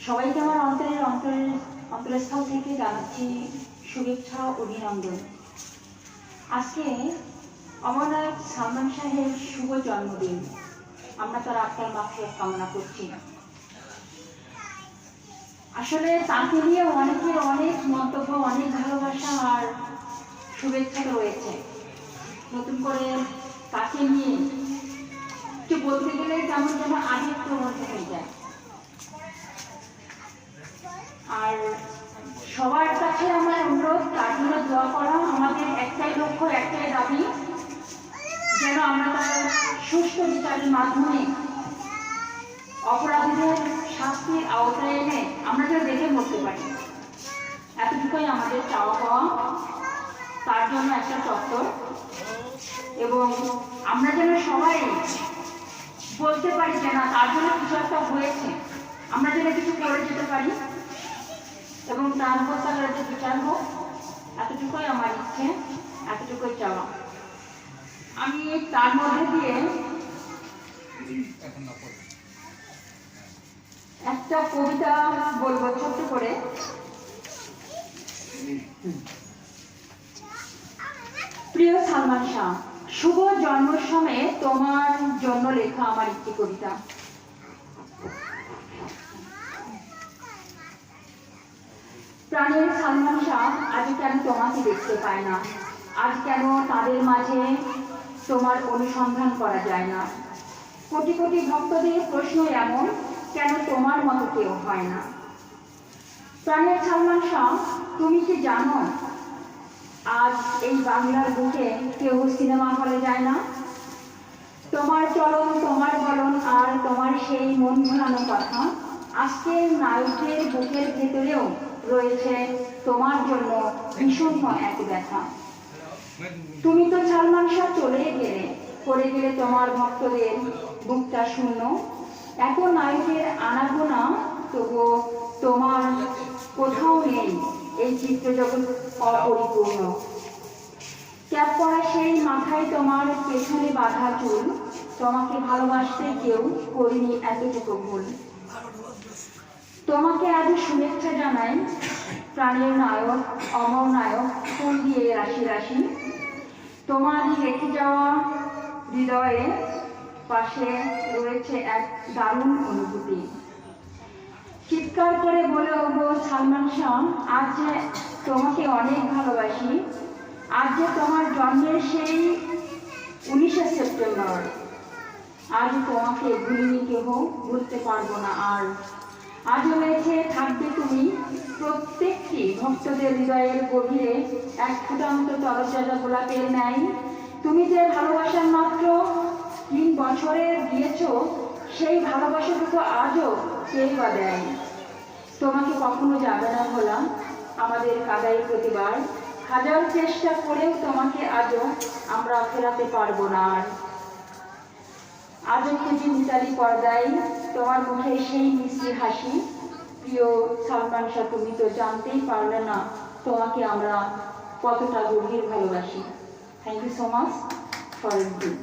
সবাইকে আমার অন্তরস্থল থেকে জানাচ্ছি শুভেচ্ছা ও অভিনন্দন। আজকে অমরনায়ক সালমান শাহের শুভ জন্মদিন। আমরা তার আত্মার মাফিয়া কামনা করছি। আসলে তাকে নিয়ে অনেকের অনেক মন্তব্য, অনেক ভালোবাসা আর শুভেচ্ছা রয়েছে। নতুন করে তাকে নিয়ে একটু বলতে গেলে কেমন যেন আবেগ প্রবণ হয়ে যায়। আর সবার কাছে আমার অনুরোধ, তার জন্য দোয়া করা। আমাদের একটাই লক্ষ্য, একটাই দাবি, যেন আমরা তার সুষ্ঠু বিচারের মাধ্যমে অপরাধীদের শাস্তির আওতায় এনে আমরা যেন দেখে মরতে পারি। এতটুকুই আমাদের চাওয়া পাওয়া। তার জন্য একটা চত্বর, এবং আমরা যেন সবাই বলতে পারি যে না, তার জন্য কিছু একটা হয়েছে, আমরা যেন কিছু করে যেতে পারি এবং তার হত্যাকারীদের বিচার হোক। এতটুকুই আমার ইচ্ছে, এতটুকুই চাওয়া। আমি তার মধ্যে দিয়ে একটা কবিতা বলবো ছোট্ট করে। প্রিয় সালমান শাহ, শুভ জন্মের সময়ে তোমার জন্য লেখা আমার একটি কবিতা। প্রাণের সালমান শাহ, আজ কেন তোমাকে দেখতে পায় না? আজ কেন তাদের মাঝে তোমার অনুসন্ধান করা যায় না? কোটি কোটি ভক্তদের প্রশ্ন এমন, কেন তোমার মতো কেউ হয় না? প্রাণের সালমান শাহ, তুমি কি জানো আজ এই বাংলার বুকে কেউ সিনেমা হলে যায় না? তোমার চলন, তোমার বলন আর তোমার সেই মন ভোলানো কথা, আজকের নায়কের বুকের ভেতরেও রয়েছে তোমার জন্য বিষণ্ণ এক ব্যথা। তুমি তো সালমান শাহ চলে গেলে, করে গেলে তোমার ভক্তদের বুকটা শূন্য। এত নায়কের আনাগোনা, তবুও তোমার কোথাও নেই এই চিত্রজগৎ অপরিপূর্ণ। ক্যাপ পরা সেই মাথায় তোমার পেছনে বাঁধা চুল, তোমাকে ভালোবাসতে কেউ করিনি এতটুকু ভুল। তোমাকে আজ শুভেচ্ছা জানাই, প্রাণের নায়ক, অমর নায়ক, ফুল দিয়ে রাশি রাশি। তোমার রেখে যাওয়া হৃদয়ে পাশে রয়েছে এক দারুণ অনুভূতি। চিৎকার করে বলে ওগো সালমান শাহ, আজ যে তোমাকে অনেক ভালোবাসি। আজ যে তোমার জন্মের সেই 19শে সেপ্টেম্বর, আজ তোমাকে ভুলিনি কেহ, ভুলতে পারবো না আর। আজও বেঁচে থাকবে তুমি প্রত্যেকটি ভক্তদের হৃদয়ের গভীরে, এক ফুটান্ত তরতাজা গোলাপের ন্যায়। তুমি যে ভালোবাসার মাত্র 3 বছরে দিয়েছ, সেই ভালোবাসাটুকু আজও কেই বা দেয়। তোমাকে কখনো যাবে না ভোলা, আমাদের কাদাই প্রতিবার। হাজার চেষ্টা করেও তোমাকে আজও আমরা ফেরাতে পারবো না আর। আজও খুঁজি মিতালি পর্দায় তোমার মুখে সেই মিষ্টি হাসি। প্রিয় সালমান শাহ, তুমি তো জানতেই পারলে না তোমাকে আমরা কতটা গভীর ভালোবাসি। Thank you so much for everything.